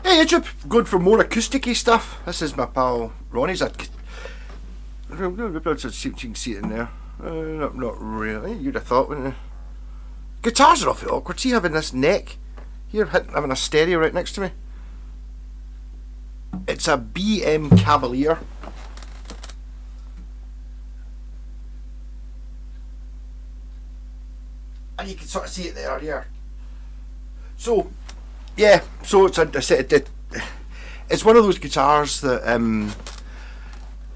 Hey YouTube, going for more acoustic-y stuff. This is my pal Ronnie's. You can see it in there. Not really. You'd have thought, wouldn't you? Guitars are awfully awkward. See, having this neck here, having a stereo right next to me. It's a BM CAVALIER. And you can sort of see it there, yeah. So, yeah, so it's it's one of those guitars that,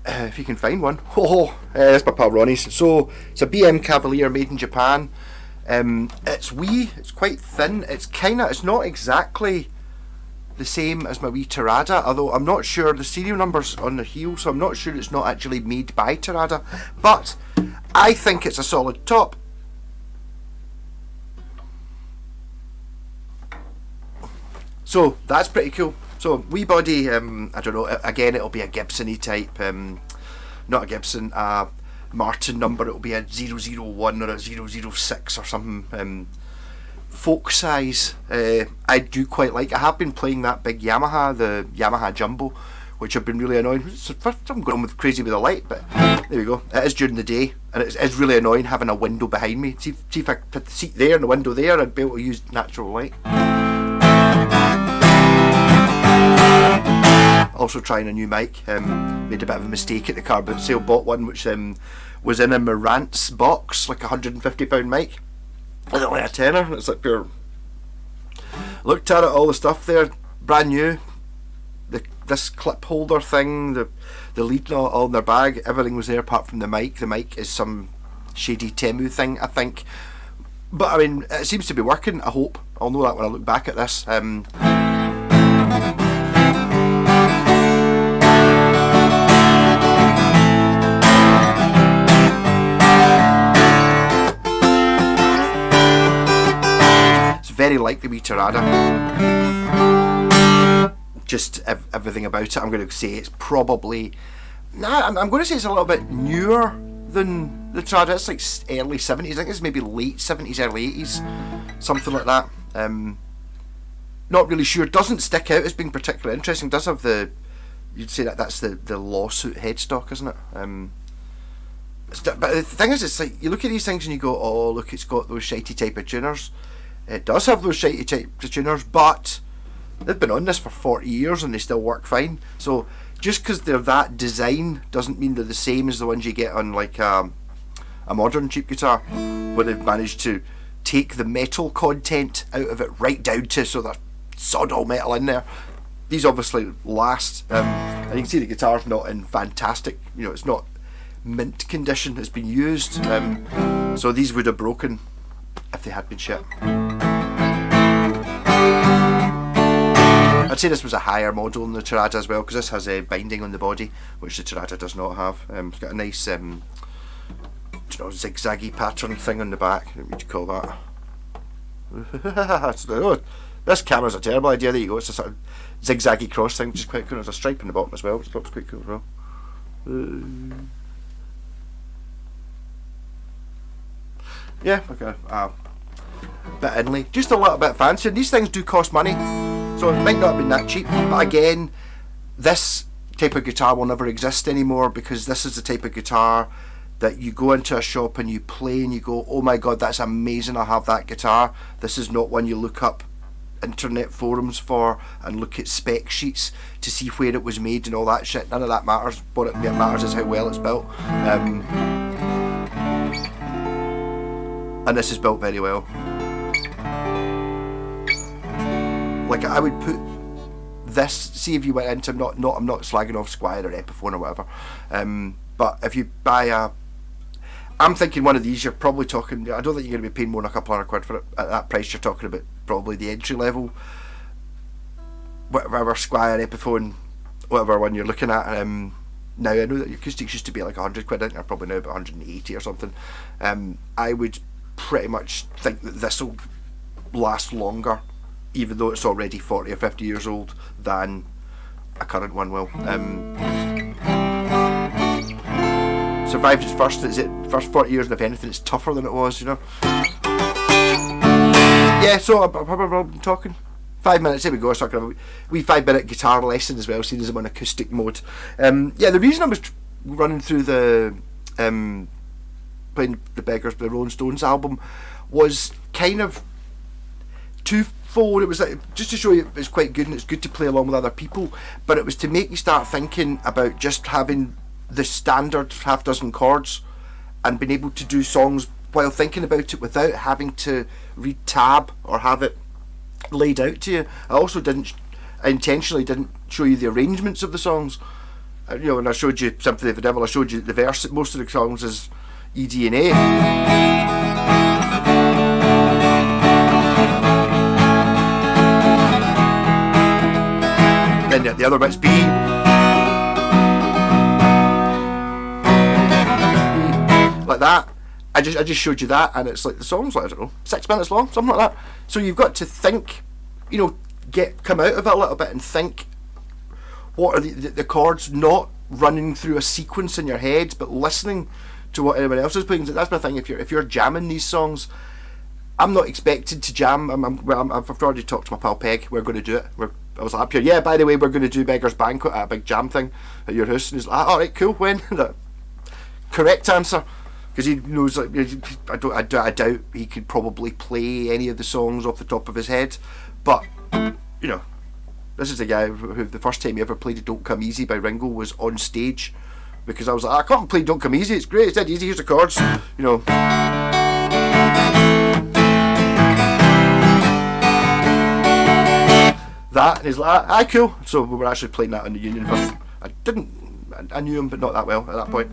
if you can find one, that's my pal Ronnie's. So it's a BM CAVALIER made in Japan. It's wee, it's quite thin. It's not exactly the same as my wee Terada, although I'm not sure the serial number's on the heel, so I'm not sure it's not actually made by Terada. But I think it's a solid top. So that's pretty cool. So wee body, I don't know, again it'll be a Gibson-y type, not a Gibson, a Martin number, it'll be a 001 or a 006 or something, folk size. I do quite like, I have been playing that big Yamaha, the Yamaha Jumbo, which have been really annoying. So first I'm going with crazy with the light, but there we go. It is during the day, and it is really annoying having a window behind me. See if I put the seat there and the window there, I'd be able to use natural light. Also trying a new mic, made a bit of a mistake at the car boot sale, bought one which was in a Marantz box, like a £150 mic, and only a tenner. It's like pure. Looked at it, all the stuff there, brand new. This clip holder thing, the lead all in their bag, everything was there apart from the mic. The mic is some shady Temu thing, I think. But I mean, it seems to be working, I hope. I'll know that when I look back at this. Very like the wee Terada. Just everything about it, I'm going to say it's probably... I'm going to say it's a little bit newer than the Terada. It's like early 70s. I think it's maybe late 70s, early 80s. Something like that. Not really sure. Doesn't stick out as being particularly interesting. Does have the... You'd say that's the lawsuit headstock, isn't it? But the thing is, it's like, you look at these things and you go, oh look, it's got those shitey type of tuners. It does have those shitey type of tuners, but they've been on this for 40 years and they still work fine. So just because they're that design doesn't mean they're the same as the ones you get on like a modern cheap guitar, where they've managed to take the metal content out of it right down to so they're sod all metal in there. These obviously last, and you can see the guitar's not in fantastic, it's not mint condition, it's been used, so these would have broken if they had been shit. I'd say this was a higher model than the Terada as well, because this has a binding on the body, which the Terada does not have. It's got a nice zigzaggy pattern thing on the back. What would you call that? This camera's a terrible idea. There you go. It's a sort of zigzaggy cross thing, which is quite cool. There's a stripe on the bottom as well, which looks quite cool as well. Yeah, okay. Bit inlay, just a little bit fancy. These things do cost money, so it might not have been that cheap. But again, this type of guitar will never exist anymore, because this is the type of guitar that you go into a shop and you play and you go, oh my god, that's amazing, I'll have that guitar. This is not one you look up internet forums for and look at spec sheets to see where it was made and all that shit. None of that matters. What matters is how well it's built. And this is built very well. Like, I would put this, see if you went into, I'm not slagging off Squier or Epiphone or whatever, but if you buy I'm thinking one of these, you're probably talking, I don't think you're going to be paying more than a couple $100 for it. At that price, you're talking about probably the entry level, whatever Squier, Epiphone, whatever one you're looking at. Now I know that acoustics used to be like £100, I think they're probably now about 180 or something. I would pretty much think that this will last longer, even though it's already 40 or 50 years old, than a current one will. Survived its first 40 years, and if anything, it's tougher than it was, Yeah, so I'm talking. 5 minutes, there we go. So I can have a wee 5-minute guitar lesson as well, seeing as I'm on acoustic mode. Yeah, the reason I was running through the playing the Rolling Stones album was kind of twofold. It was like, just to show you it's quite good and it's good to play along with other people, but it was to make you start thinking about just having the standard half dozen chords and being able to do songs while thinking about it without having to read tab or have it laid out to you. I also intentionally didn't show you the arrangements of the songs. You know, when I showed you Sympathy of the Devil, I showed you the verse. Most of the songs is E, D and A. Then the other bit's B. Like that. I just showed you that, and it's like the song's like, I don't know, 6 minutes long, something like that. So you've got to think, you know, come out of it a little bit and think, what are the chords, not running through a sequence in your head, but listening to what anyone else is playing. That's my thing. If you're jamming these songs, I'm not expected to jam. I've already talked to my pal Peg. We're going to do it. I was like, up here, yeah, by the way, we're going to do Beggar's Banquet at a big jam thing at your house. And he's like, alright, cool, when? The correct answer. Because he knows, like, I doubt he could probably play any of the songs off the top of his head. But, you know, this is the guy who the first time he ever played Don't Come Easy by Ringo was on stage. Because I was like, I can't play Don't Come Easy, it's great, it's dead easy, here's the chords, you know. That, and he's like, aye, cool. So we were actually playing that in the Union. I knew him, but not that well at that point.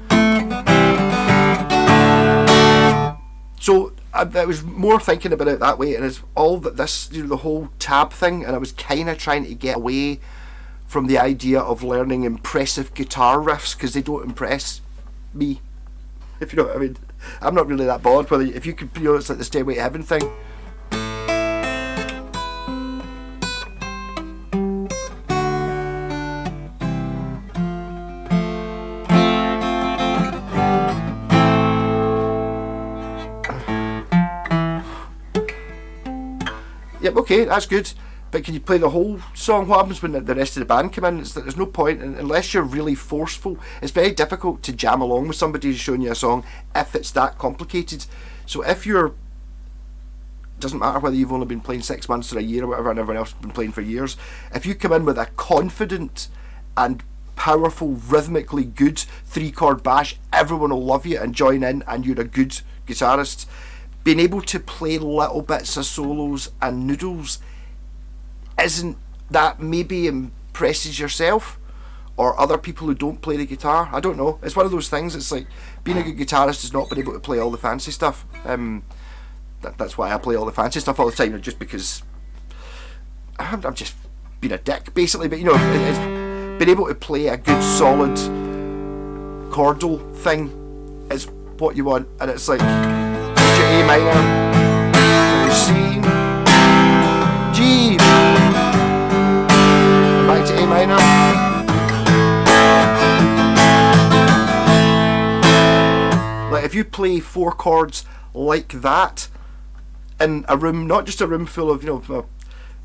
So I was more thinking about it that way, and it's all that this, you know, the whole tab thing, and I was kind of trying to get away from the idea of learning impressive guitar riffs, because they don't impress me, if you know what I mean. I'm not really that bothered whether, if you could, you know, it's like the Stairway to Heaven thing. Yep, okay, that's good. But can you play the whole song? What happens when the rest of the band come in? It's that there's no point, unless you're really forceful. It's very difficult to jam along with somebody who's showing you a song if it's that complicated. So if you're, doesn't matter whether you've only been playing 6 months or a year or whatever, and everyone else has been playing for years, if you come in with a confident and powerful, rhythmically good 3-chord bash, everyone will love you and join in, and you're a good guitarist. Being able to play little bits of solos and noodles isn't that, maybe impresses yourself or other people who don't play the guitar. I don't know. It's one of those things. It's like being a good guitarist is not being able to play all the fancy stuff. That's why I play all the fancy stuff all the time, just because I'm just being a dick, basically. But you know, it's being able to play a good solid chordal thing is what you want, and it's like A minor, C, G, back to A minor. Like if you play 4 chords like that in a room, not just a room full of, you know,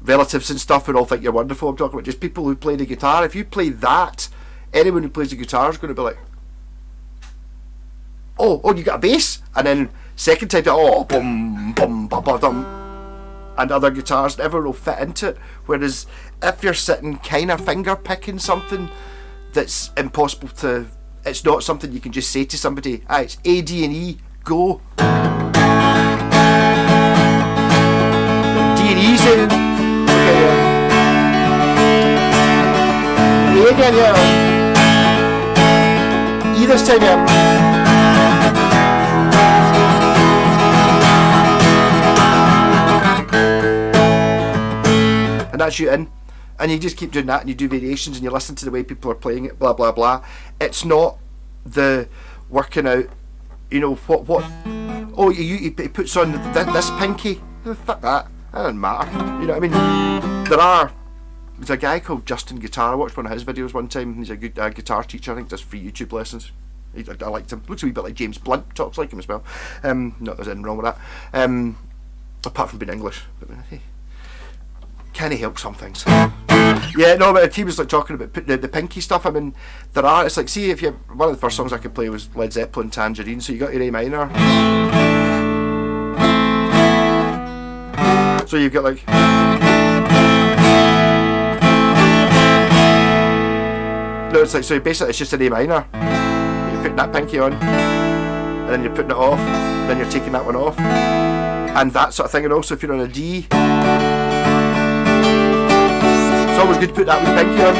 relatives and stuff who all think you're wonderful, I'm talking about just people who play the guitar. If you play that, anyone who plays the guitar is going to be like, oh, you got a bass? And then second time, oh, boom, boom, bum, bum, dum, and other guitars never will fit into it. Whereas if you're sitting kind of finger picking something that's impossible to, it's not something you can just say to somebody, it's A, D and E, go. D and E say, okay, yeah. E again, yeah. E this time, yeah. And that's you in, and you just keep doing that, and you do variations, and you listen to the way people are playing it, blah blah blah. It's not the working out, you know, what oh, he puts on this pinky, fuck that doesn't matter, you know what I mean. There's a guy called Justin Guitar. I watched one of his videos one time. He's a good guitar teacher. I think does free YouTube lessons. I liked him. Looks a wee bit like James Blunt, talks like him as well. Not there's anything wrong with that, apart from being English, but hey. kind of help some things. Yeah, no, but he was like talking about putting the pinky stuff. I mean, there are. It's like, see, if you one of the first songs I could play was Led Zeppelin Tangerine. So you got your A minor. So you've got like. No, it's like, so basically it's just an A minor. You're putting that pinky on, and then you're putting it off, and then you're taking that one off, and that sort of thing. And also if you're on a D, it's always good to put that wee pinky on.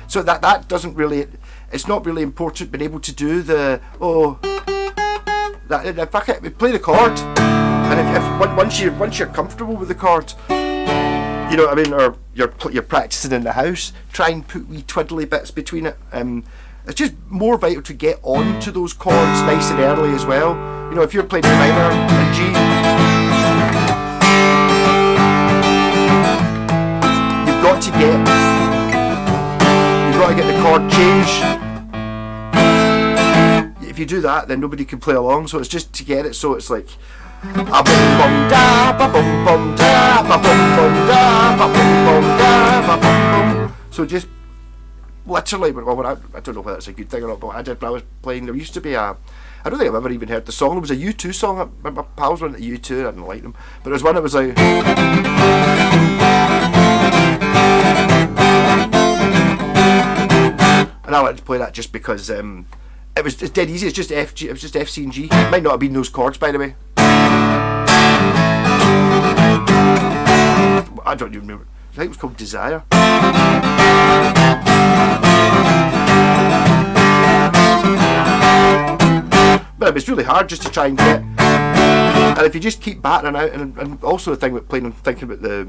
So that doesn't really, it's not really important being able to do the, that, in fact, play the chord, and if once you're comfortable with the chord, you know what I mean, or you're practicing in the house, try and put wee twiddly bits between it. It's just more vital to get on to those chords nice and early as well. You know, if you're playing A minor and G, you've got to get the chord change. If you do that, then nobody can play along. So it's just to get it. So it's like a bum bum da, ba bum bum da, ba bum bum da, ba bum bum da, ba bum bum. So just literally, well, I don't know whether it's a good thing or not, but I did when I was playing. There used to be I don't think I've ever even heard the song. It was a U2 song. My pals went to U2. I didn't like them, but it was one that was like. And I like to play that just because it's dead easy. It's just F G. It was just F, C, and G. It might not have been those chords, by the way. I don't even remember. I think it was called Desire. But it was really hard just to try and get. And if you just keep battering out, and also the thing with playing, I'm thinking about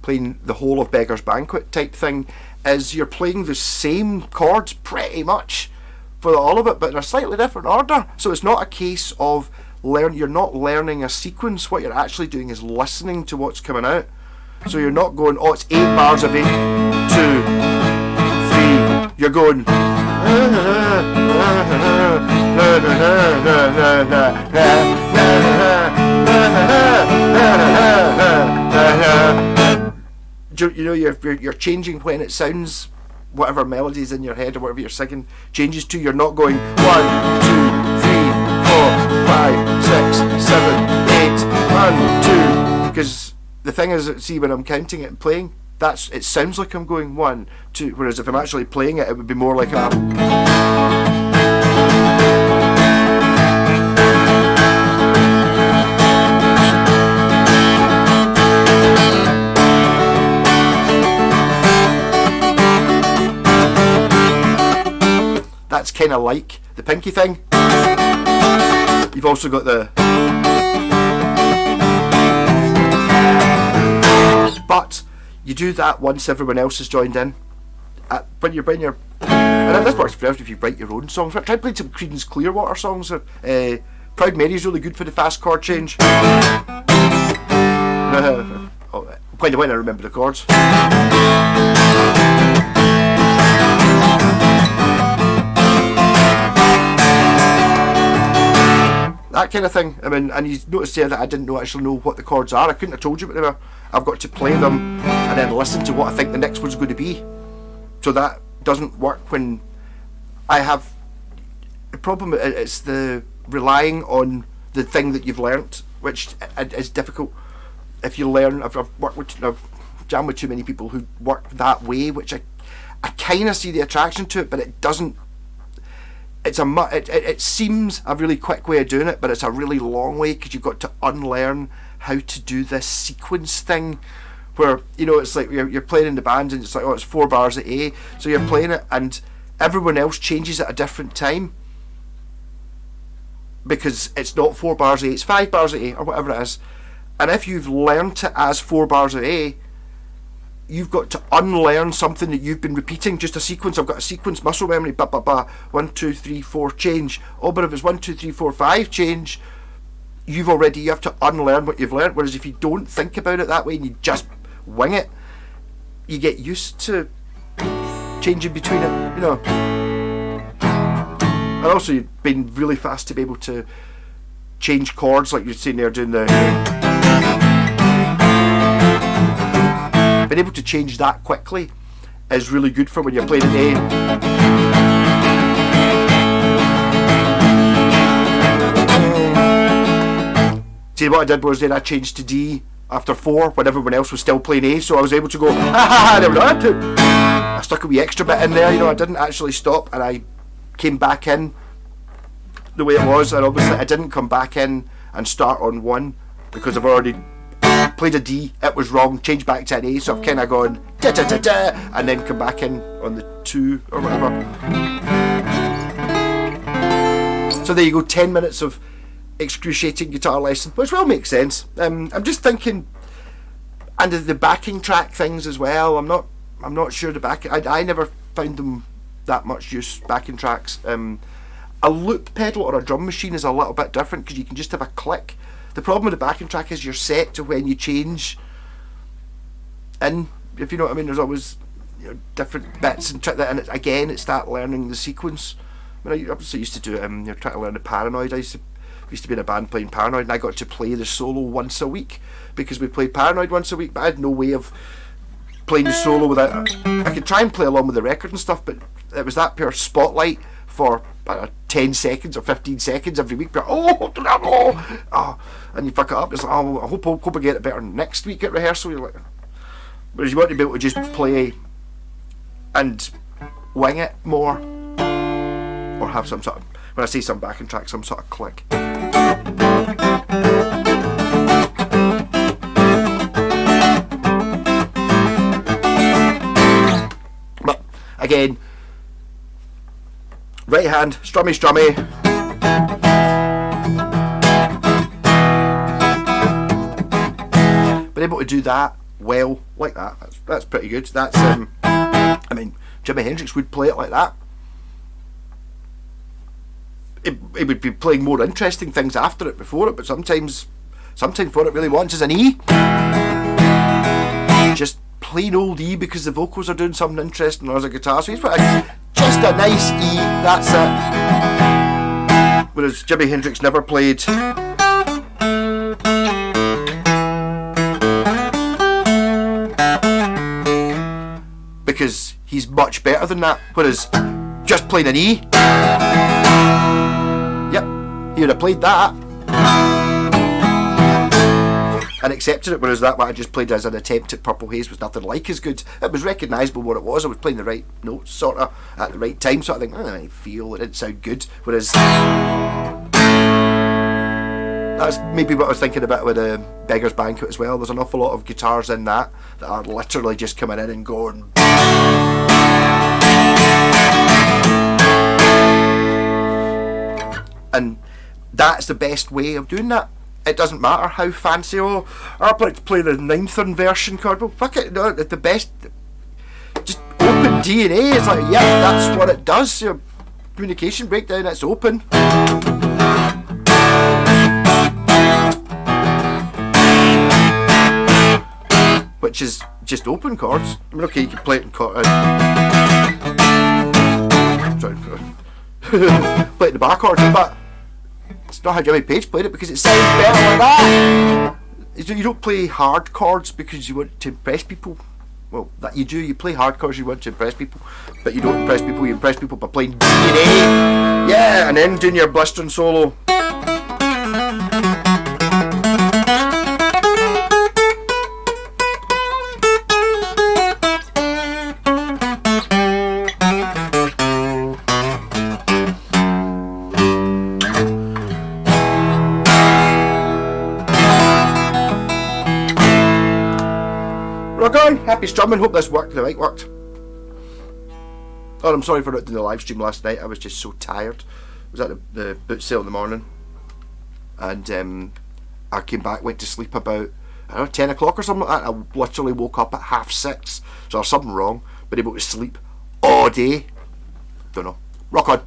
playing the whole of Beggar's Banquet type thing, is you're playing the same chords pretty much for all of it, but in a slightly different order. So it's not a case of you're not learning a sequence. What you're actually doing is listening to what's coming out. So you're not going, oh, it's 8 bars of 8, 2, 3. You're going. You know, you're changing when it sounds, whatever melodies in your head or whatever you're singing changes to. You're not going 1, 2, 3, 4, 5, 6, 7, 8, 1, 2. Because the thing is, see, when I'm counting it and playing, it sounds like I'm going 1, 2. Whereas if I'm actually playing it, it would be more like a. That's kind of like the pinky thing. You've also got the. But you do that once everyone else has joined in. When you're and this works for if you write your own songs. Try playing some Creedence Clearwater songs. Proud Mary's really good for the fast chord change. By the way, I remember the chords. That kind of thing. I mean, and you noticed there that I didn't actually know what the chords are. I couldn't have told you what they were. I've got to play them and then listen to what I think the next one's going to be. So that doesn't work when I have the problem. It's the relying on the thing that you've learnt, which is difficult. If you learn, I've jammed with too many people who work that way, which I kind of see the attraction to it, but it doesn't. It seems a really quick way of doing it, but it's a really long way because you've got to unlearn how to do this sequence thing where, you know, it's like you're playing in the band and it's like, oh, it's 4 bars at A, so you're playing it and everyone else changes at a different time because it's not 4 bars at A, it's 5 bars at A or whatever it is. And if you've learned it as 4 bars at A, you've got to unlearn something that you've been repeating, just a sequence. I've got a sequence muscle memory, 1, 2, 3, 4, change. Oh, but if it's 1, 2, 3, 4, 5, change, you have to unlearn what you've learned. Whereas if you don't think about it that way and you just wing it, you get used to changing between it, you know. And also you've been really fast to be able to change chords, like you're saying there doing the... Being able to change that quickly is really good for when you're playing an A. See, what I did was then I changed to D after 4 when everyone else was still playing A, so I was able to go, ah, there we go. I stuck a wee extra bit in there, you know, I didn't actually stop, and I came back in the way it was, and obviously I didn't come back in and start on 1 because I've already played a D, it was wrong, changed back to an A, so I've kind of gone da da da da, and then come back in on the 2 or whatever. So there you go, 10 minutes of excruciating guitar lesson, which will make sense. I'm just thinking, and the backing track things as well. I'm not sure the back. I never found them that much use, backing tracks. A loop pedal or a drum machine is a little bit different because you can just have a click. The problem with the backing track is you're set to when you change in, if you know what I mean. There's always, you know, different bits and it's that learning the sequence. I mean, I obviously used to do it. You're trying to learn the Paranoid. I used to be in a band playing Paranoid, and I got to play the solo once a week because we played Paranoid once a week, but I had no way of playing the solo without. I could try and play along with the record and stuff, but it was that pure spotlight for 10 seconds or 15 seconds every week. But, and you fuck it up. It's like, oh, I hope I get it better next week at rehearsal. You're like, whereas you want to be able to just play and wing it more, or have some sort of, when I say some backing track, some sort of click. But again, right hand, strummy. Been able to do that well, like that. That's pretty good. That's I mean, Jimi Hendrix would play it like that. It would be playing more interesting things after it, before it, but sometimes what it really wants is an E. Just plain old E because the vocals are doing something interesting, or as a guitar, so he's put just a nice E, that's it. Whereas Jimi Hendrix never played because he's much better than that, whereas just playing an E, yep, he would have played that and accepted it, whereas that what I just played as an attempt at Purple Haze was nothing like as good. It was recognisable what it was. I was playing the right notes sort of at the right time, so I think, I feel it didn't sound good, whereas that's maybe what I was thinking about with the Beggar's Banquet as well. There's an awful lot of guitars in that are literally just coming in and going and that's the best way of doing that. It doesn't matter how fancy, I'd like to play the 9th inversion chord. Well, fuck it, no, the best, just open D and A. It's like, yeah, that's what it does. Your communication breakdown, it's open. Which is just open chords. I mean, okay, you can play it in chord. Sorry, play it in the bar chords, but it's not how Jimmy Page played it because it sounds better like that. You don't play hard chords because you want to impress people. Well, that you do. You play hard chords you want to impress people, but you don't impress people. You impress people by playing D and A. Yeah, and then doing your blistering solo. Rock on, happy strumming, hope this worked, the mic worked. Oh, I'm sorry for not doing the live stream last night, I was just so tired. I was at the boot sale in the morning, and I came back, went to sleep about, 10 o'clock or something like that. I literally woke up at 6:30, so there's something wrong, been able to sleep all day, don't know. Rock on.